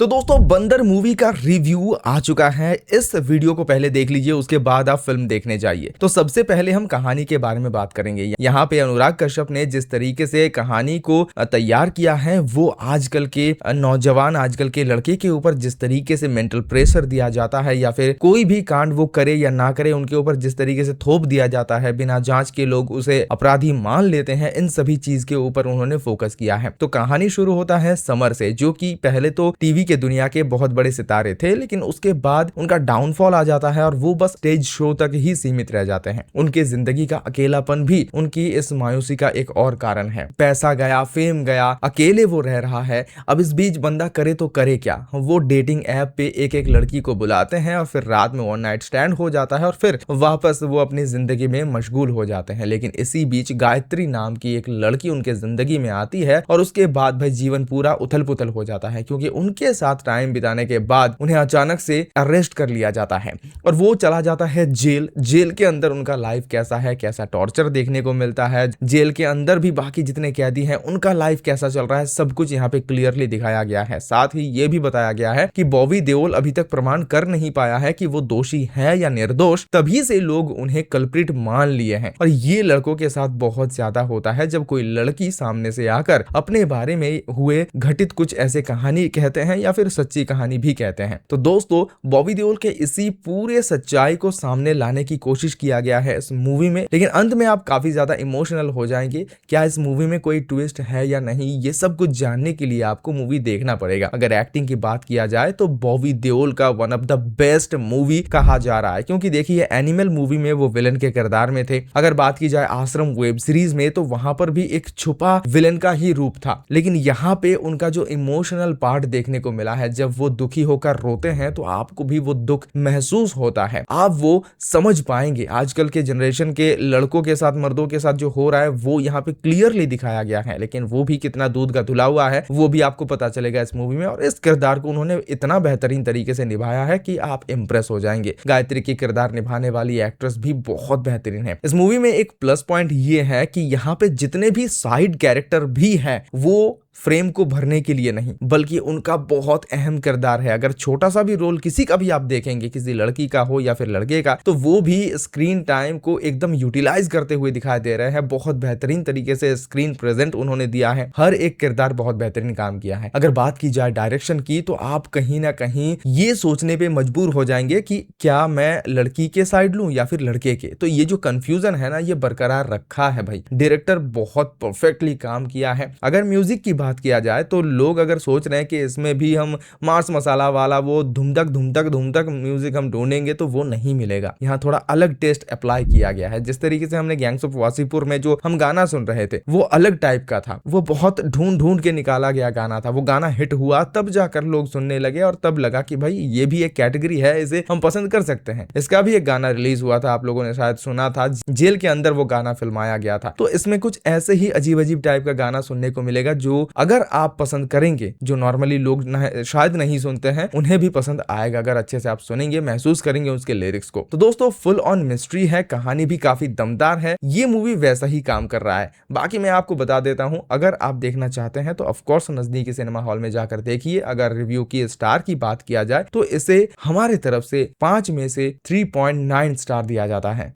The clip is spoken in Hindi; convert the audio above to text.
तो दोस्तों बंदर मूवी का रिव्यू आ चुका है। इस वीडियो को पहले देख लीजिए, उसके बाद आप फिल्म देखने जाइए। तो सबसे पहले हम कहानी के बारे में बात करेंगे। यहाँ पे अनुराग कश्यप ने जिस तरीके से कहानी को तैयार किया है, वो आजकल के नौजवान, आजकल के लड़के के ऊपर जिस तरीके से मेंटल प्रेशर दिया जाता है या फिर कोई भी कांड वो करे या ना करे, उनके ऊपर जिस तरीके से थोप दिया जाता है, बिना जांच के लोग उसे अपराधी मान लेते हैं, इन सभी चीज के ऊपर उन्होंने फोकस किया है। तो कहानी शुरू होता है समर से, जो कि पहले तो टीवी के दुनिया के बहुत बड़े सितारे थे, लेकिन उसके बाद उनका डाउनफॉल आ जाता है और वो बस स्टेज शो तक ही सीमित रह जाते हैं। उनके जिंदगी का अकेलापन भी उनकी इस मायूसी का एक और कारण है। पैसा गया, फेम गया, अकेले वो रह रहा है। अब इस बीच बंदा करे तो करे क्या? वो डेटिंग ऐप पे एक एक लड़की को बुलाते हैं और फिर रात में वन नाइट स्टैंड हो जाता है और फिर वापस वो अपनी जिंदगी में मशगूल हो जाते हैं। लेकिन इसी बीच गायत्री नाम की एक लड़की उनके जिंदगी में आती है और उसके बाद भाई जीवन पूरा उथल पुथल हो जाता है, क्योंकि उनके साथ टाइम बिताने के बाद उन्हें अचानक से अरेस्ट कर लिया जाता है और वो चला जाता है जेल। जेल के अंदर उनका लाइफ कैसा है, कैसा टॉर्चर देखने को मिलता है, जेल के अंदर भी बाकी जितने कैदी हैं उनका लाइफ कैसा चल रहा है, सब कुछ यहाँ पे क्लियरली दिखाया गया है। साथ ही ये भी बताया गया है कि बॉबी देओल अभी तक प्रमाण कर नहीं पाया है कि वो दोषी है या निर्दोष, तभी से लोग उन्हें कल्प्रिट मान लिए हैं। और ये लड़कों के साथ बहुत ज्यादा होता है जब कोई लड़की सामने से आकर अपने बारे में हुए घटित कुछ ऐसे कहानी कहते हैं या फिर सच्ची कहानी भी कहते हैं। तो दोस्तों बॉबी देओल के इसी पूरे सच्चाई को सामने लाने की कोशिश किया गया है इस मूवी में, लेकिन अंत में आप काफी ज्यादा इमोशनल हो जाएंगे। क्या इस मूवी में कोई ट्विस्ट है या नहीं, ये सब कुछ जानने के लिए आपको मूवी देखना पड़ेगा। अगर एक्टिंग की बात किया जाए तो बॉबी देओल का one of the best movie कहा जा रहा है, क्योंकि देखिए एनिमल मूवी में वो विलन के किरदार में थे। अगर बात की जाए आश्रम वेब सीरीज में तो वहां पर भी एक छुपा विलन का ही रूप था, लेकिन यहाँ पे उनका जो इमोशनल पार्ट देखने को मिला है, जब वो दुखी होकर रोते हैं तो आपको भी वो दुख महसूस होता है। आप वो समझ पाएंगे आजकल के जनरेशन के लड़कों के साथ, मर्दों के साथ जो हो रहा है वो यहाँ पे क्लियरली दिखाया गया है। लेकिन वो भी कितना दूध का धुला हुआ है वो भी आपको पता चलेगा इस मूवी में। और इस किरदार को उन्होंने इतना बेहतरीन तरीके से निभाया है कि आप इंप्रेस हो जाएंगे। गायत्री की किरदार निभाने वाली एक्ट्रेस भी बहुत बेहतरीन है। इस मूवी में एक प्लस पॉइंट ये है कि यहाँ पे जितने भी साइड कैरेक्टर भी हैं वो फ्रेम को भरने के लिए नहीं, बल्कि उनका बहुत अहम किरदार है। अगर छोटा सा भी रोल किसी का भी आप देखेंगे, किसी लड़की का हो या फिर लड़के का, तो वो भी स्क्रीन टाइम को एकदम यूटिलाइज करते हुए दिखाई दे रहे हैं। बहुत बेहतरीन तरीके से स्क्रीन प्रेजेंट उन्होंने दिया है। हर एक किरदार बहुत बेहतरीन काम किया है। अगर बात की जाए डायरेक्शन की तो आप कहीं ना कहीं ये सोचने पे मजबूर हो जाएंगे कि क्या मैं लड़की के साइड लूं या फिर लड़के के। तो ये जो कंफ्यूजन है ना, ये बरकरार रखा है भाई। डायरेक्टर बहुत परफेक्टली काम किया है। अगर म्यूजिक की बात किया जाए तो लोग अगर सोच रहे हैं कि इसमें भी हम मांस मसाला वाला वो धुमधक म्यूजिक हम ढूंढेंगे, तो वो नहीं मिलेगा। यहाँ थोड़ा अलग टेस्ट अप्लाई किया गया है। जिस तरीके से हमने गैंग्स ऑफ वासीपुर में जो हम गाना सुन रहे थे वो अलग टाइप का था, वो बहुत ढूंढ के निकाला गया गाना था। वो गाना हिट हुआ तब जाकर लोग सुनने लगे और तब लगा कि भाई ये भी एक कैटेगरी है, इसे हम पसंद कर सकते हैं। इसका भी एक गाना रिलीज हुआ था, आप लोगों ने शायद सुना था, जेल के अंदर वो गाना फिल्माया गया था। तो इसमें कुछ ऐसे ही अजीब अजीब टाइप का गाना सुनने को मिलेगा जो अगर आप पसंद करेंगे, जो नॉर्मली लोग शायद नहीं सुनते हैं, उन्हें भी पसंद आएगा अगर अच्छे से आप सुनेंगे, महसूस करेंगे उसके लिरिक्स को। तो दोस्तों फुल ऑन मिस्ट्री है, कहानी भी काफी दमदार है। ये मूवी वैसा ही काम कर रहा है। बाकी मैं आपको बता देता हूं, अगर आप देखना चाहते हैं तो ऑफकोर्स नजदीकी सिनेमा हॉल में जाकर देखिए। अगर रिव्यू की स्टार की बात किया जाए तो इसे हमारे तरफ से 5 में से 3.9 स्टार दिया जाता है।